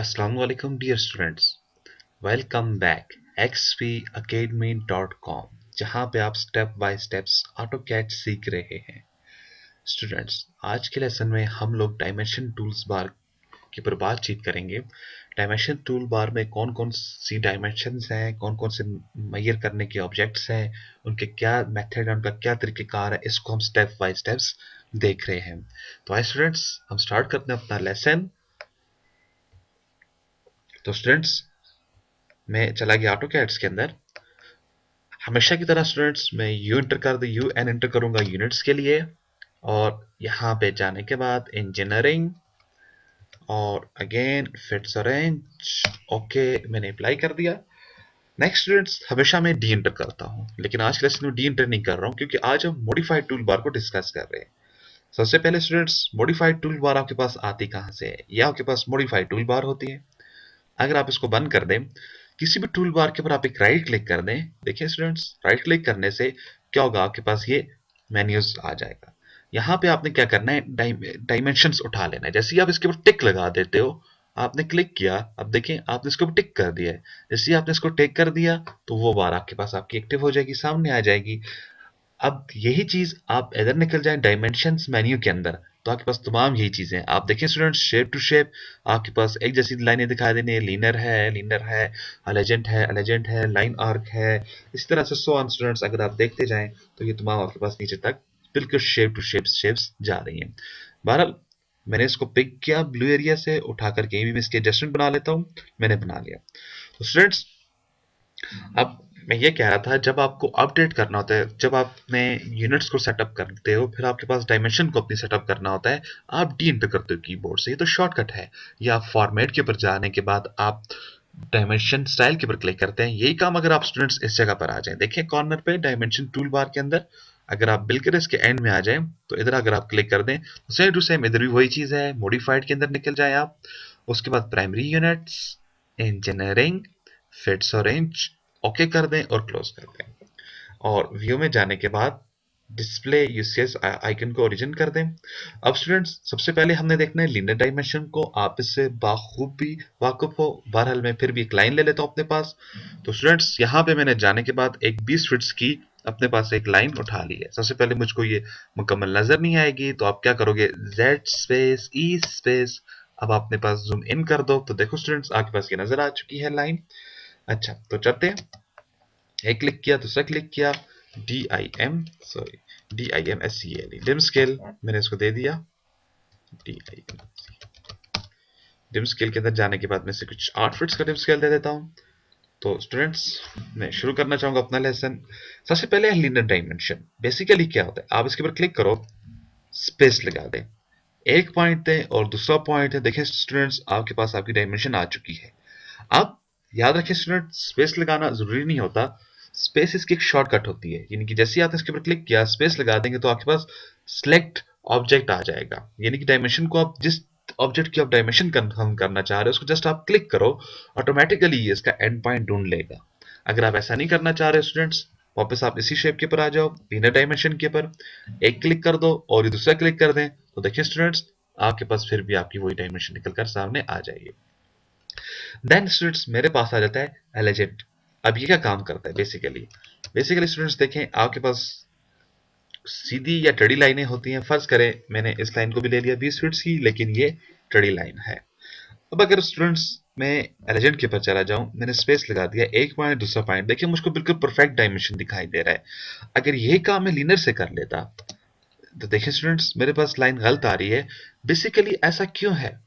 Assalamu alaikum dear students. Welcome back xpacademy.com जहां पे आप स्टेप बाय स्टेप्स ऑटोकैड सीख रहे हैं। स्टूडेंट्स, आज के लेसन में हम लोग डायमेंशन टूल्स बार के ऊपर बातचीत करेंगे। डायमेंशन टूल बार में कौन कौन सी डायमेंशंस हैं, कौन कौन से मेजर करने के ऑब्जेक्ट्स हैं, उनके क्या मेथड है, उनका क्या तरीक़ेकार है, इसको हम स्टेप बाय स्टेप्स देख रहे हैं। तो आइए स्टूडेंट्स, हम स्टार्ट करते हैं अपना लेसन। तो स्टूडेंट्स, मैं चला गया ऑटोकैड्स के अंदर। हमेशा की तरह स्टूडेंट्स, मैं यू एन एंटर करूंगा यूनिट्स के लिए, और यहाँ पे जाने के बाद इंजीनियरिंग और अगेन फिट्स अरेंज। ओके, मैंने अप्लाई कर दिया। नेक्स्ट स्टूडेंट्स, हमेशा मैं डी एंटर करता हूँ, लेकिन आज के लेसन में डी एंटर नहीं कर रहा हूँ क्योंकि आज हम मॉडिफाइड टूल बार को डिस्कस कर रहे हैं। सबसे पहले स्टूडेंट्स, मॉडिफाइड टूल बार आपके पास आती कहाँ से है? यह आपके पास मॉडिफाइड टूल बार होती है। अगर आप इसको बंद कर दें, किसी भी टूल बार के ऊपर आप एक राइट क्लिक कर दें, देखिए स्टूडेंट्स, राइट क्लिक करने से क्या होगा, आपके पास ये मेन्यूज आ जाएगा। यहाँ पे आपने क्या करना है, डायमेंशंस उठा लेना है। जैसे ही आप इसके ऊपर टिक लगा देते हो, आपने क्लिक किया, अब देखें आपने इसके ऊपर टिक कर दिया है। जैसे ही आपने इसको टिक कर दिया तो वो बार आपके पास आपकी एक्टिव हो जाएगी, सामने आ जाएगी। अब यही चीज आप इधर निकल जाएं डायमेंशंस मेन्यू के अंदर, तो आपके पास तमाम यही चीजें हैं। आप देखिए स्टूडेंट्स, शेप टू शेप आपके पास एक जैसी लाइनें दिखाई देनी है। लीनर है, अलेजेंट है, लाइन आर्क है, इस तरह से सो ऑन। स्टूडेंट्स, अगर आप देखते जाएं तो ये तमाम आपके पास नीचे तक बिल्कुल शेप टू शेप्स जा रही हैं। बहरहाल, मैंने इसको पिक किया ब्लू एरिया से उठा करके, ये भी मैं इसके एडजस्टमेंट बना लेता हूँ। मैंने बना लिया। तो स्टूडेंट्स, अब मैं ये कह रहा था, जब आपको अपडेट करना होता है, जब आपने यूनिट्स को सेटअप करते हो, फिर आपके पास डायमेंशन को अपनी सेटअप करना होता है, आप डी एंटर करते हो कीबोर्ड से। ये तो शॉर्टकट है। या फॉर्मेट के ऊपर जाने के बाद आप डायमेंशन स्टाइल के ऊपर क्लिक करते हैं। यही काम अगर आप स्टूडेंट्स इस जगह पर आ जाएं, देखिए कॉर्नर पे डायमेंशन टूल बार के अंदर, अगर आप बिल्कुल इसके एंड में आ जाएं तो इधर अगर आप क्लिक कर दें तो सेम टू सेम इधर भी वही चीज है। मॉडिफाइड के अंदर निकल जाए आप, उसके बाद प्राइमरी यूनिट्स, इंजीनियरिंग, फिट्स और रेंज, ओके कर दें और क्लोज कर दें। और व्यू में जाने के बाद डिस्प्ले यूसीएस आइकन को ओरिजिन कर दें। अब स्टूडेंट्स, सबसे पहले हमने देखना है लीनियर डायमेंशन को। आप इससे बाखूबी वाकुफ हो, बहरहाल मैं फिर भी एक लाइन ले लेता हूं अपने पास। तो स्टूडेंट्स, यहाँ पे मैंने जाने के बाद एक 20 फीट्स की अपने पास एक लाइन उठा ली है। सबसे पहले मुझको ये मुकम्मल नजर नहीं आएगी, तो आप क्या करोगे, Z स्पेस E स्पेस, अब अपने पास जूम इन कर दो, तो देखो स्टूडेंट्स, आपके पास ये नजर आ चुकी है लाइन। अच्छा, तो चलते हैं। एक क्लिक किया, दूसरा क्लिक किया, डिम स्केल मैंने इसको दे दिया। DIM डिम स्केल के अंदर जाने के बाद मैं से कुछ 8 फीट्स का डिम स्केल दे देता हूँ। तो स्टूडेंट्स, मैं शुरू करना चाहूंगा अपना लेसन। सबसे पहले लीनियर डायमेंशन बेसिकली क्या होता है, आप इसके ऊपर क्लिक करो, स्पेस लगा दें, एक पॉइंट दें और दूसरा पॉइंट है। देखिए स्टूडेंट्स, आपके पास आपकी डायमेंशन आ चुकी है। अब याद रखें स्टूडेंट, स्पेस लगाना जरूरी नहीं होता। स्पेस इसकी एक शॉर्टकट होती है, यानी कि जैसे ही आपने इसके ऊपर क्लिक किया, स्पेस लगा देंगे तो आपके पास सिलेक्ट ऑब्जेक्ट आ जाएगा। यानी कि डायमेंशन को, आप जिस ऑब्जेक्ट की आप डायमेंशन कंफर्म करना चाह रहे हो, उसको जस्ट आप क्लिक करो, ऑटोमेटिकली ये इसका एंड पॉइंट ढूंढ लेगा। अगर आप ऐसा नहीं करना चाह रहे स्टूडेंट्स, वापस आप इसी शेप के ऊपर आ जाओ, लीनियर डायमेंशन के ऊपर एक क्लिक कर दो और ये दूसरा क्लिक कर दें, तो देखिए स्टूडेंट्स, आपके पास फिर भी आपकी वही डायमेंशन निकलकर सामने आ जाएगी। देन स्टूडेंट्स, मेरे पास आ जाता है एलिजेंट। अब ये क्या काम करता है बेसिकली स्टूडेंट्स, देखें आपके पास सीधी या टेढ़ी लाइनें होती हैं। फर्ज करें मैंने इस लाइन को भी ले लिया 20 फीट की, लेकिन ये टेढ़ी लाइन है। अब अगर स्टूडेंट्स मैं एलिजेंट के ऊपर चला जाऊं, मैंने स्पेस लगा दिया, एक पॉइंट दूसरा पॉइंट, देखिए मुझको बिल्कुल परफेक्ट डायमेंशन दिखाई दे रहा है। अगर यही काम मैं लीनियर से कर लेता तो देखिए स्टूडेंट्स, मेरे पास लाइन गलत आ रही है। बेसिकली ऐसा क्यों है?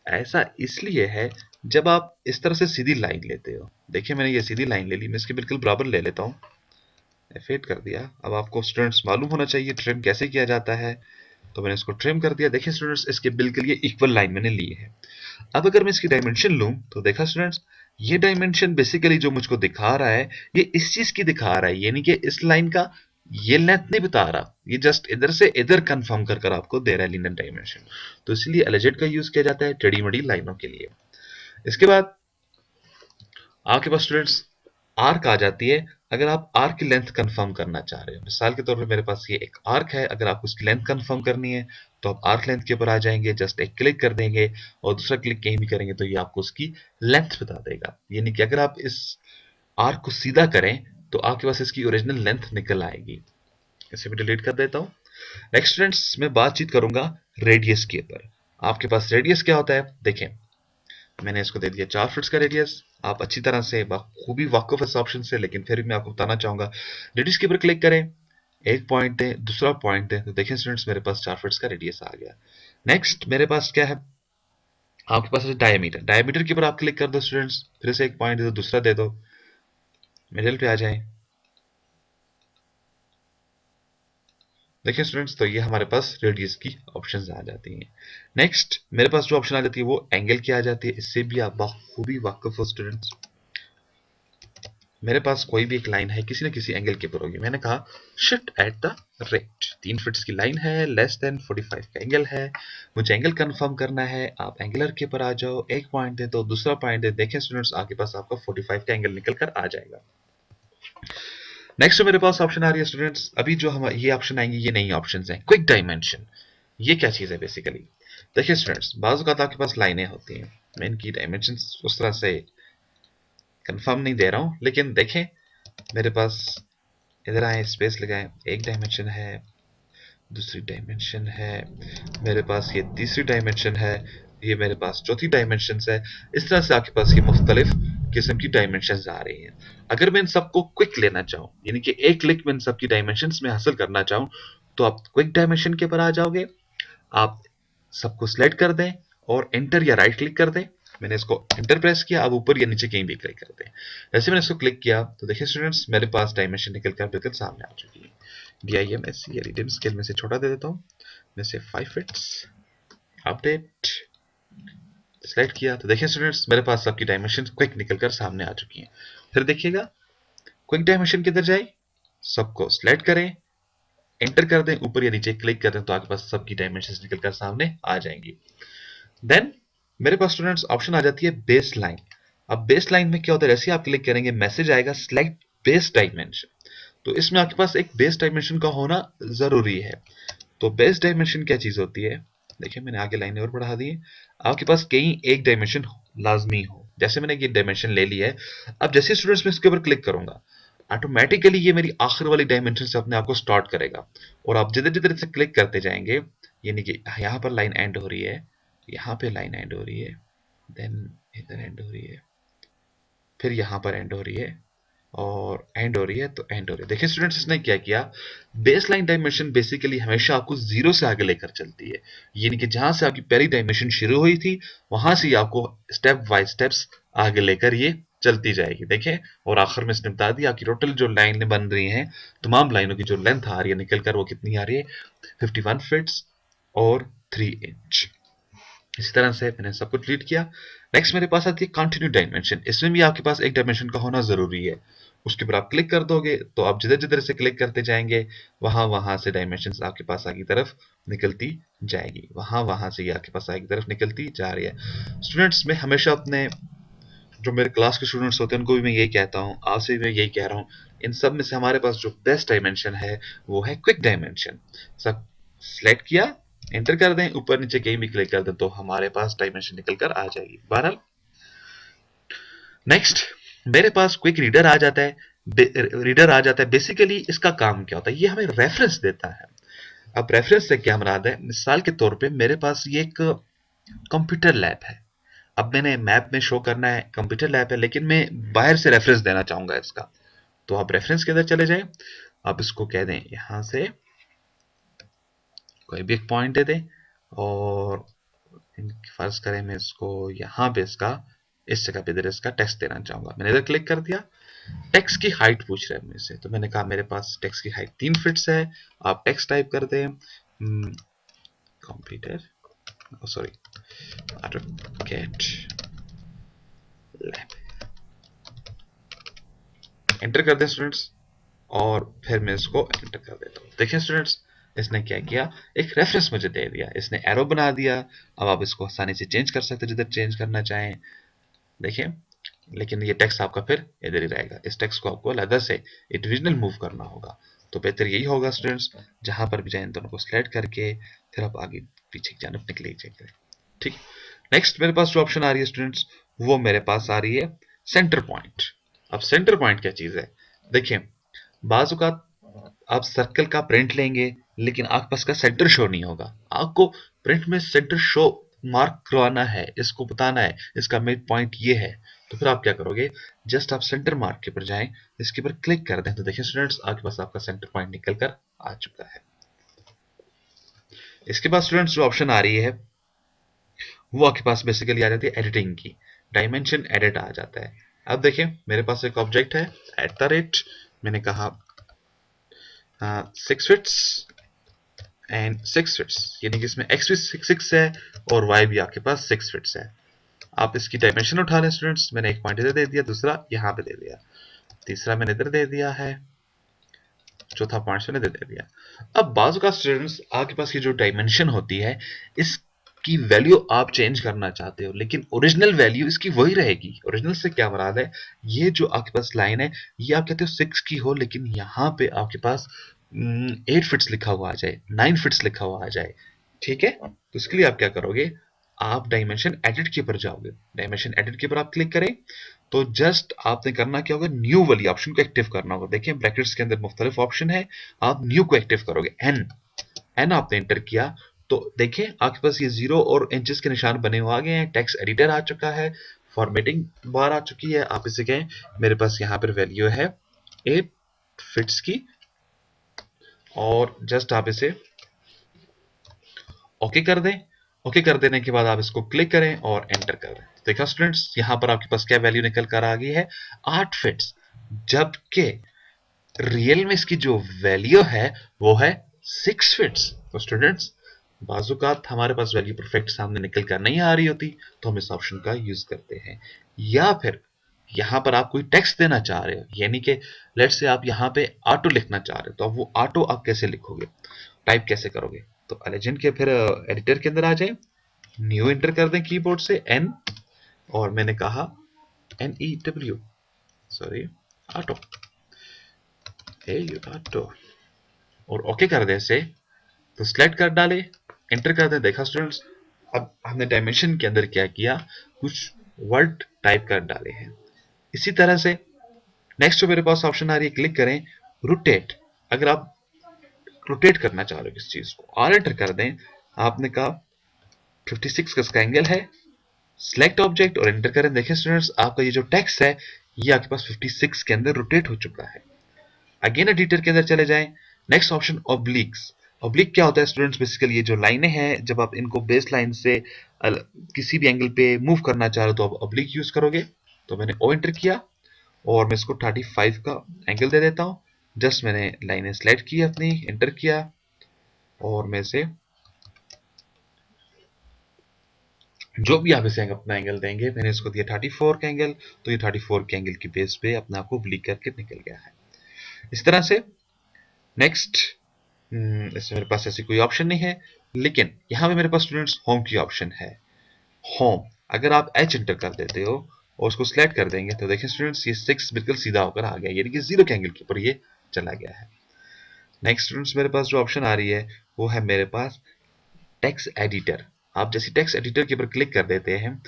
ऐसा इसलिए है, जब आप इस तरह से सीधी लाइन लेते हो, देखिए मैंने ये सीधी लाइन ले ली, मैं इसके बिल्कुल बराबर ले लेता हूँ, एफेट कर दिया। अब आपको स्टूडेंट्स मालूम होना चाहिए ट्रिम कैसे किया जाता है, तो मैंने इसको ट्रिम कर दिया। देखिए स्टूडेंट्स, इसके बिल्कुल ये इक्वल लाइन मैंने ली है। अब अगर मैं इसकी डायमेंशन लूं, तो देखा स्टूडेंट्स, ये डायमेंशन बेसिकली जो मुझको दिखा रहा है, ये इस चीज की दिखा रहा है, यानी कि इस लाइन का ये लेंथ नहीं बता रहा, ये जस्ट इधर से इधर कंफर्म कर आपको दे रहा है लीनियर डायमेंशन। तो इसलिए एलिजेंट का यूज किया जाता है टेढ़ी मेढ़ी लाइनों के लिए। इसके बाद आपके पास स्टूडेंट्स आर्क आ जाती है। अगर आप आर्क की लेंथ कंफर्म करना चाह रहे हो, मिसाल के तौर पे मेरे पास ये एक आर्क है, अगर आपको उसकी लेंथ कंफर्म करनी है तो आप आर्क लेंथ के ऊपर आ जाएंगे, जस्ट एक क्लिक कर देंगे और दूसरा क्लिक कहीं भी करेंगे तो ये आपको उसकी लेंथ बता देगा। यानी कि अगर आप इस आर्क को सीधा करें तो आपके पास इसकी ओरिजिनल लेंथ निकल आएगी। इसे भी डिलीट कर देता हूँ। नेक्स्ट स्टूडेंट्स, मैं बातचीत करूंगा रेडियस के ऊपर। आपके पास रेडियस क्या होता है, देखें मैंने इसको दे दिया 4 फीट का रेडियस। आप अच्छी तरह से खूबी वाकिफ इस ऑप्शन से, लेकिन फिर भी मैं आपको बताना चाहूंगा। रेडियस के ऊपर क्लिक करें, एक पॉइंट दें, दूसरा पॉइंट दें, तो देखें स्टूडेंट्स मेरे पास 4 फीट का रेडियस आ गया। नेक्स्ट मेरे पास क्या है, आपके पास है डायमीटर। डायमीटर के ऊपर आप क्लिक कर दो स्टूडेंट्स, फिर से एक पॉइंट दे दो, दूसरा दे दो, मिडिल पे आ जाए। देखिए स्टूडेंट्स, तो ये हमारे पास रेडियस की ऑप्शंस आ जाती हैं। नेक्स्ट मेरे पास जो ऑप्शन आ जाती है वो एंगल की आ जाती है। इससे भी आप बखूबी वाकिफ हो स्टूडेंट्स। मेरे पास कोई भी एक लाइन है, किसी न किसी एंगल के ऊपर होगी। मैंने कहा shift at the rate, 3 feet की लाइन है, लेस देन 45 का एंगल है, मुझे एंगल कंफर्म करना है। आप एंगलर के ऊपर आ जाओ, एक पॉइंट दे दो, दूसरा पॉइंट दे, देखें स्टूडेंट्स आपके पास आपका 45 का एंगल निकल कर आ जाएगा। नेक्स्ट जो मेरे पास ऑप्शन आ रही है स्टूडेंट्स, अभी जो हम ये ऑप्शन आएंगे ये नई ऑप्शन है। क्विक डायमेंशन, ये क्या चीज है बेसिकली। देखिए स्टूडेंट्स, बाजू का आपके पास लाइनें होती हैं, मैं इनकी डायमेंशन उस तरह से कंफर्म नहीं दे रहा हूं, लेकिन देखें मेरे पास इधर आए, स्पेस लगाएं, एक डायमेंशन है, दूसरी डायमेंशन है, मेरे पास ये तीसरी डायमेंशन है, ये मेरे पास चौथी डायमेंशन है। इस तरह से आपके पास ये मुख्तलिफ किस्म की डायमेंशन आ रही हैं। अगर मैं इन सबको क्विक लेना चाहूँ, यानी कि एक क्लिक में इन सबकी डायमेंशन में हासिल करना चाहूँ, तो आप क्विक डायमेंशन के ऊपर आ जाओगे, आप सबको सिलेक्ट कर दें और एंटर या राइट क्लिक कर दें। मैंने इसको एंटर प्रेस किया, अब ऊपर या नीचे कहीं भी क्लिक कर दें। जैसे मैंने इसको क्लिक किया तो देखिए स्टूडेंट्स मेरे पास डायमेंशन निकल कर बिल्कुल सामने आ चुकी है। DIMSC या रिडीम स्केल में से छोटा दे देता हूँ, मैं से 5 फीट्स, अपडेट सेलेक्ट किया तो देखिए स्टूडेंट्स मेरे पास सबकी डायमेंशन क्विक निकल कर सामने आ चुकी हैं। फिर देखिएगा क्विक डायमेंशन किधर जाए, सबको सिलेक्ट करें, एंटर कर दें, ऊपर या नीचे क्लिक कर दें तो आपके पास सबकी डायमेंशन निकल कर सामने आ जाएंगी। देन मेरे पास स्टूडेंट्स ऑप्शन आ जाती है बेस लाइन। अब बेस लाइन में क्या होता है, जैसे आप क्लिक करेंगे मैसेज आएगा सिलेक्ट बेस डायमेंशन, तो इसमें आपके पास एक बेस डायमेंशन का होना जरूरी है। तो बेस डायमेंशन क्या चीज होती है, देखिए मैंने आगे लाइन और बढ़ा दी है। आपके पास कहीं एक डायमेंशन लाजमी हो, जैसे मैंने ये डायमेंशन ले लिया है। अब जैसे स्टूडेंट्स मैं इसके ऊपर क्लिक करूंगा, ऑटोमेटिकली ये मेरी आखिर वाली डायमेंशन से अपने आप को स्टार्ट करेगा, और आप जिधर जिधर से क्लिक करते जाएंगे, यानी कि यहाँ पर लाइन एंड हो रही है, यहाँ पे लाइन एंड हो रही है, देन इधर एंड हो रही है, फिर यहाँ पर एंड हो रही है, और एंड हो रही है तो एंड हो रही है। देखिए स्टूडेंट्स इसने क्या किया, बेस लाइन डायमेंशन बेसिकली हमेशा आपको जीरो से आगे लेकर चलती है, यानी कि जहां से आपकी पहली डायमेंशन शुरू हुई थी वहां से आपको स्टेप बाय स्टेप्स आगे लेकर ये चलती जाएगी। देखें, और आखिर में इसने बता दिया कि टोटल जो लाइनें बन रही हैं, तमाम लाइनों की जो लेंथ आ रही है निकल कर वो कितनी आ रही है, 51 फीट्स और 3 इंच। इसी तरह से मैंने सब कुछ डिलीट किया। नेक्स्ट मेरे पास आती है कंटिन्यू डायमेंशन, इसमें भी आपके पास एक डायमेंशन का होना जरूरी है। उसके ऊपर आप क्लिक कर दोगे तो आप जिधर जिधर से क्लिक करते जाएंगे वहां वहां से डायमेंशन आपके पास आगे की तरफ निकलती जाएगी, वहां वहां से ये आपके पास आगे की तरफ निकलती जा रही है। स्टूडेंट्स मैं हमेशा अपने जो मेरे क्लास के स्टूडेंट्स होते हैं उनको भी मैं यही कहता हूँ, आपसे भी मैं यही कह रहा हूँ, इन सब में से हमारे पास जो बेस्ट डायमेंशन है वो है क्विक डायमेंशन। सब सिलेक्ट किया, एंटर कर दें, ऊपर नीचे कहीं भी क्लिक कर दें तो हमारे पास डायमेंशन निकल कर आ जाएगी। बहरहाल नेक्स्ट मेरे पास क्विक रीडर आ जाता है। बेसिकली इसका काम क्या होता है, ये हमें रेफरेंस देता है। अब रेफरेंस से क्या मुराद है, मिसाल के तौर पे मेरे पास ये एक कंप्यूटर लैब है। अब मैंने मैप में शो करना है कंप्यूटर लैब है, लेकिन मैं बाहर से रेफरेंस देना चाहूंगा इसका, तो आप रेफरेंस के अंदर चले जाएं, आप इसको कह दें यहां से कोई भी एक पॉइंट दे दें, और फर्ज करें मैं इसको यहाँ पे इसका इस जगह पे इधर इसका टेक्स्ट देना चाहूंगा। मैंने इधर क्लिक कर दिया, टेक्स्ट की हाइट पूछ रहा है मुझसे, तो मैंने कहा मेरे पास टेक्स्ट की हाइट 3 फीट्स है। आप टेक्स्ट टाइप कर दें computer, sorry AutoCAD lab, enter कर दें स्टूडेंट्स, और फिर मैं इसको एंटर कर देता हूँ। देखिए स्टूडेंट्स इसने क्या किया, एक रेफरेंस मुझे दे दिया, इसने एरो बना दिया। अब आप इसको आसानी से चेंज कर सकते हैं जिधर चेंज करना चाहें। देखिए लेकिन ये टेक्स्ट आपका फिर इधर ही रहेगा। इस टेक्स्ट को आपको अलग से डिविजनल मूव करना होगा। तो बेहतर यही होगा स्टूडेंट्स, जहां पर भी जाए इन दोनों को सिलेक्ट करके फिर आप आगे पीछे की जानब निकल लीजिए। ठीक। नेक्स्ट मेरे पास जो ऑप्शन आ रही है स्टूडेंट्स, वो मेरे पास आ रही है सेंटर पॉइंट। अब सेंटर पॉइंट क्या चीज है? देखिए, बाजू का आप सर्कल का प्रिंट लेंगे, लेकिन आपके पास का सेंटर शो नहीं होगा। आपको प्रिंट में सेंटर शो मार्क करवाना है, इसको बताना है इसका मिड पॉइंट ये है। तो फिर आप क्या करोगे, जस्ट आप सेंटर मार्क के ऊपर जाएं, इसके ऊपर क्लिक कर दें, तो देखिए स्टूडेंट्स आपके पास आपका सेंटर पॉइंट निकल कर आ चुका है। इसके बाद स्टूडेंट्स जो ऑप्शन आ रही है वो आपके पास बेसिकली आ जाती है एडिटिंग की, डायमेंशन एडिट आ जाता है। अब देखिए मेरे पास एक ऑब्जेक्ट है एट द रेट, मैंने कहा 6 फिट्स एंड 6 फिट्स, यानी कि इसमें एक्स भी 6 है और वाई भी आपके पास 6 फिट्स है। आप इसकी डायमेंशन उठा लें स्टूडेंट्स, मैंने एक पॉइंट इधर दे दिया, दूसरा यहाँ पे दे दिया, तीसरा मैंने इधर दे दिया है, चौथा पॉइंट मैंने इधर दे दिया। अब बाजू का स्टूडेंट्स आपके पास की जो डायमेंशन होती है, इसकी वैल्यू आप चेंज करना चाहते हो, लेकिन ओरिजिनल वैल्यू इसकी वही रहेगी। ओरिजिनल से क्या मुराद है, ये जो आपके पास लाइन है ये आप कहते हो 6 की हो, लेकिन यहाँ पे आपके पास 8 फिट्स लिखा हुआ आ जाए, 9 फिट्स लिखा हुआ आ जाए। ठीक है, तो इसके लिए आप क्या करोगे, आप डायमेंशन एडिट के ऊपर जाओगे, डायमेंशन एडिट के ऊपर आप क्लिक करें, तो जस्ट आपने करना क्या होगा, न्यू वाली ऑप्शन को एक्टिव करना होगा। देखिए ब्रैकेट्स के अंदर मुख्तलिफ ऑप्शन है, आप न्यू को एक्टिव करोगे, एन एन आपने एंटर किया, तो देखिए आपके पास ये 0 और इंचेस के निशान बने हुए आ गए हैं, टेक्स्ट एडिटर आ चुका है, फॉर्मेटिंग बार आ चुकी है। आप इसे कहें मेरे पास यहाँ पर वैल्यू है 8 फिट्स की, और जस्ट आप इसे ओके कर दें। ओके कर देने के बाद आप इसको क्लिक करें और एंटर कर दें। देखा स्टूडेंट्स, यहां पर आपके पास क्या वैल्यू निकल कर आ गई है, 8 फिट्स, जबकि रियल में इसकी जो वैल्यू है वो है 6 फिट्स। तो स्टूडेंट्स बाजुकात हमारे पास वैल्यू परफेक्ट सामने निकल कर नहीं आ रही होती, तो हम इस ऑप्शन का यूज करते हैं। या फिर यहां पर आप कोई टेक्स्ट देना चाह रहे हो, यानी कि लेट से आप यहां पे ऑटो लिखना चाह रहे हो, तो अब वो ऑटो आप कैसे लिखोगे, टाइप कैसे करोगे, तो एलिजेंट के फिर एडिटर के अंदर आ जाए, न्यू एंटर कर दें कीबोर्ड से एन, और मैंने कहा NEW, सॉरी ऑटो, ऑटो, और ओके कर दे इसे, तो सिलेक्ट कर डाले, एंटर कर दे। देखा स्टूडेंट्स, अब हमने डायमेंशन के अंदर क्या किया, कुछ वर्ड टाइप कर डाले हैं। इसी तरह से नेक्स्ट जो मेरे पास ऑप्शन आ रही है, क्लिक करें रोटेट। अगर आप रोटेट करना चाह रहे हो किस चीज को, आर एंटर कर दें, आपने कहा 56 का इसका एंगल है, सिलेक्ट ऑब्जेक्ट और एंटर करें। देखें स्टूडेंट्स, आपका ये जो टेक्स्ट है ये आपके पास 56 के अंदर रोटेट हो चुका है। अगेन एडिटर के अंदर चले जाएं, नेक्स्ट ऑप्शन ऑब्लिक्स। ऑब्लिक क्या होता है स्टूडेंट्स, बेसिकली ये जो लाइनें हैं, जब आप इनको बेस लाइन से किसी भी एंगल पे मूव करना चाह रहे हो तो आप ऑब्लिक यूज करोगे। तो मैंने ओ एंटर किया और मैं इसको 35 का एंगल दे देता हूँ। जस्ट मैंने लाइनें सेलेक्ट की अपनी, एंटर किया, और मैं इसे जो भी आप इसे अपना एंगल देंगे, मैंने इसको दिया 34 का एंगल, तो ये 34 के एंगल की बेस पे अपने आप को ब्लिक करके निकल गया है। इस तरह से नेक्स्ट, इसमें मेरे पास ऐसी कोई ऑप्शन नहीं है, लेकिन यहाँ पे मेरे पास स्टूडेंट्स होम की ऑप्शन है। होम अगर आप एच एंटर कर देते हो और उसको सिलेक्ट कर देंगे, तो देखिए स्टूडेंट्स ये 6 बिल्कुल सीधा होकर आ गया, यानी कि 0 के एंगल के ऊपर ये चला गया है। नेक्स्ट स्टूडेंट्स मेरे पास जो ऑप्शन आ रही है वो है मेरे पास टेक्स्ट एडिटर। आप जैसे टेक्स्ट एडिटर के ऊपर क्लिक कर देते हैं,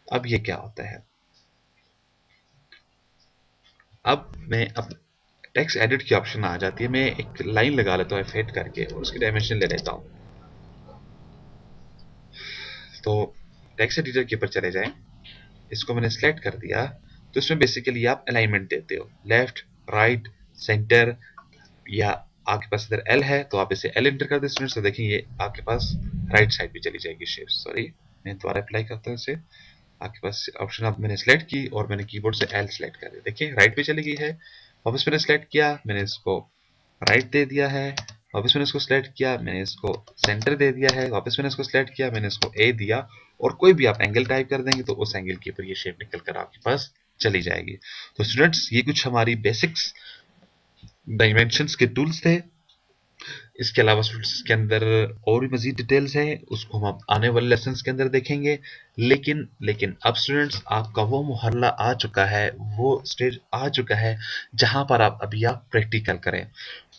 अब ये क्या होता है, अब मैं अब टेक्स्ट एडिट की ऑप्शन आ जाती है, मैं एक लाइन लगा लेता हूँ फेड करके और उसकी डायमेंशन ले लेता हूँ। तो टेक्स्ट एडिटर के ऊपर चले जाएं, इसको मैंने सेलेक्ट कर दिया, तो इसमें बेसिकली आप अलाइनमेंट देते हो, लेफ्ट, राइट, सेंटर, या आपके पास इधर एल है तो आप इसे एल एंटर कर दे स्टूडेंट्स, तो देखिए ये आपके पास राइट साइड पे चली जाएगी शेप। सॉरी, मैं दोबारा अप्लाई करता हूँ इसे। आपके पास ऑप्शन अब मैंने सेलेक्ट की और मैंने कीबोर्ड से एल सेलेक्ट कर दिया, देखिए राइट पे चली गई है। वापस मैंने सेलेक्ट किया, मैंने इसको राइट दे दिया है, वापस मैंने इसको सेलेक्ट किया, मैंने इसको सेंटर दे दिया है, वापस मैंने इसको सेलेक्ट किया, मैंने इसको ए दिया, और कोई भी आप एंगल टाइप कर देंगे तो उस एंगल के ऊपर ये शेप निकल कर आपके पास चली जाएगी। तो स्टूडेंट्स ये कुछ हमारी बेसिक्स डायमेंशंस के टूल्स थे। इसके अलावा स्टूडेंट्स इसके अंदर और भी मज़ीद डिटेल्स हैं, उसको हम आने वाले लेसन्स के अंदर देखेंगे। लेकिन लेकिन अब स्टूडेंट्स आपका वो मोहल्ला आ चुका है, वो स्टेज आ चुका है जहाँ पर आप प्रैक्टिकल करें।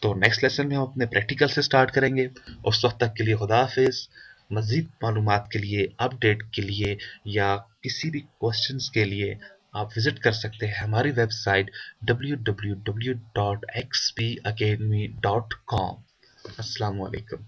तो नेक्स्ट लेसन में हम अपने प्रैक्टिकल से स्टार्ट करेंगे। उस वक्त तक के लिए खुदा हाफिज़। मज़ीद मालूमात के लिए, अपडेट के लिए या किसी भी क्वेश्चंस के लिए आप विज़िट कर सकते हैं हमारी वेबसाइट www.xpacademy.com। अस्सलाम वालेकुम।